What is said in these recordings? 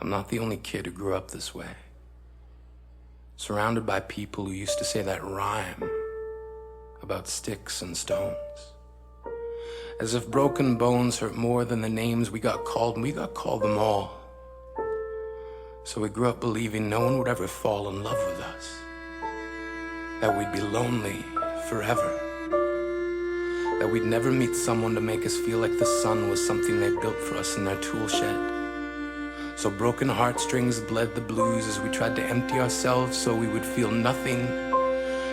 I'm not the only kid who grew up this way. Surrounded by people who used to say that rhyme about sticks and stones. As if broken bones hurt more than the names we got called, and we got called them all. So we grew up believing no one would ever fall in love with us. That we'd be lonely forever. That we'd never meet someone to make us feel like the sun was something they built for us in their tool shed. So broken heartstrings bled the blues as we tried to empty ourselves so we would feel nothing.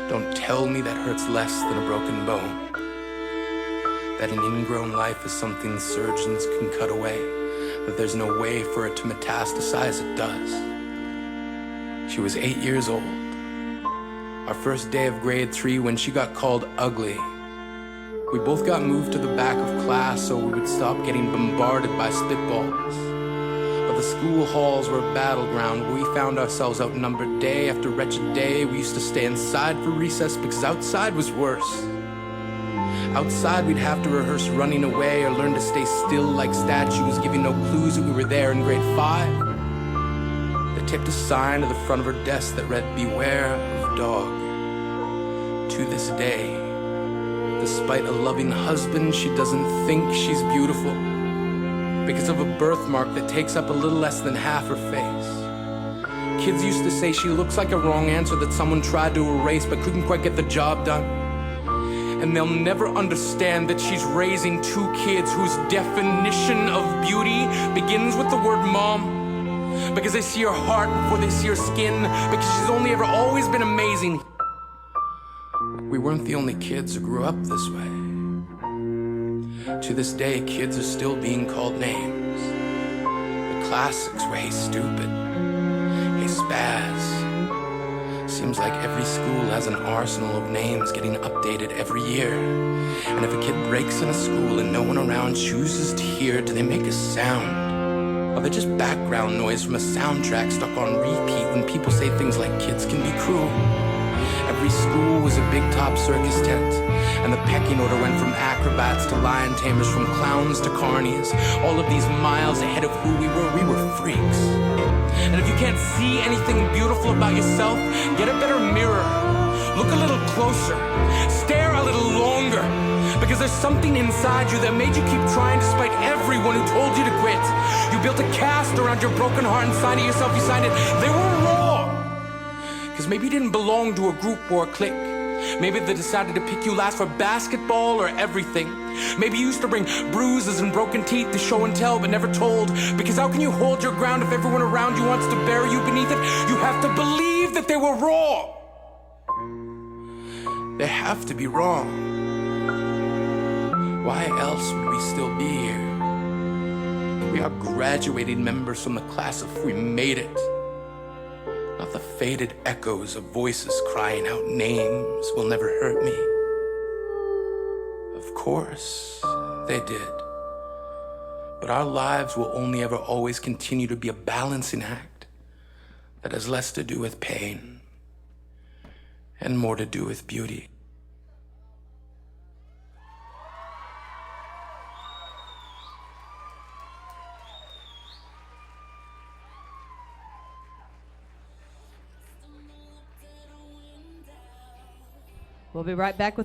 Don't tell me that hurts less than a broken bone. That an ingrown life is something surgeons can cut away. That there's no way for it to metastasize, it does. She was 8 years old. Our first day of grade 3 when she got called ugly. We both got moved to the back of class so we would stop getting bombarded by spitballs. But the school halls were a battleground where we found ourselves outnumbered day after wretched day. We used to stay inside for recess because outside was worse. Outside we'd have to rehearse running away or learn to stay still like statues, giving no clues that we were there in grade 5. They taped a sign to the front of her desk that read, "Beware of dog." To this day, despite a loving husband, she doesn't think she's beautiful because of a birthmark that takes up a little less than half her face. Kids used to say she looks like a wrong answer that someone tried to erase but couldn't quite get the job done. And they'll never understand that she's raising 2 kids whose definition of beauty begins with the word mom. Because they see her heart before they see her skin. Because she's only ever always been amazing. We weren't the only kids who grew up this way. To this day, kids are still being called names. The classics were, "Hey stupid," "Hey spaz." Seems like every school has an arsenal of names getting updated every year. And if a kid breaks in a school and no one around chooses to hear it, do they make a sound? Or they're just background noise from a soundtrack stuck on repeat when people say things like kids can be cruel. Every school was a big top circus tent, and the pecking order went from acrobats to lion tamers, from clowns to carnies. All of these miles ahead of who we were freaks. And if you can't see anything beautiful about yourself, get a better mirror. Look a little closer. Stare a little longer. Because there's something inside you that made you keep trying despite everyone who told you to quit. You built a cast around your broken heart and signed it yourself. You signed it. They were raw. Because maybe you didn't belong to a group or a clique. Maybe they decided to pick you last for basketball or everything. Maybe you used to bring bruises and broken teeth to show and tell but never told. Because how can you hold your ground if everyone around you wants to bury you beneath it? You have to believe that they were raw. They have to be wrong. Why else would we still be here? We are graduating members from the class if we made it. Not the faded echoes of voices crying out names will never hurt me. Of course, they did. But our lives will only ever always continue to be a balancing act that has less to do with pain and more to do with beauty. We'll be right back with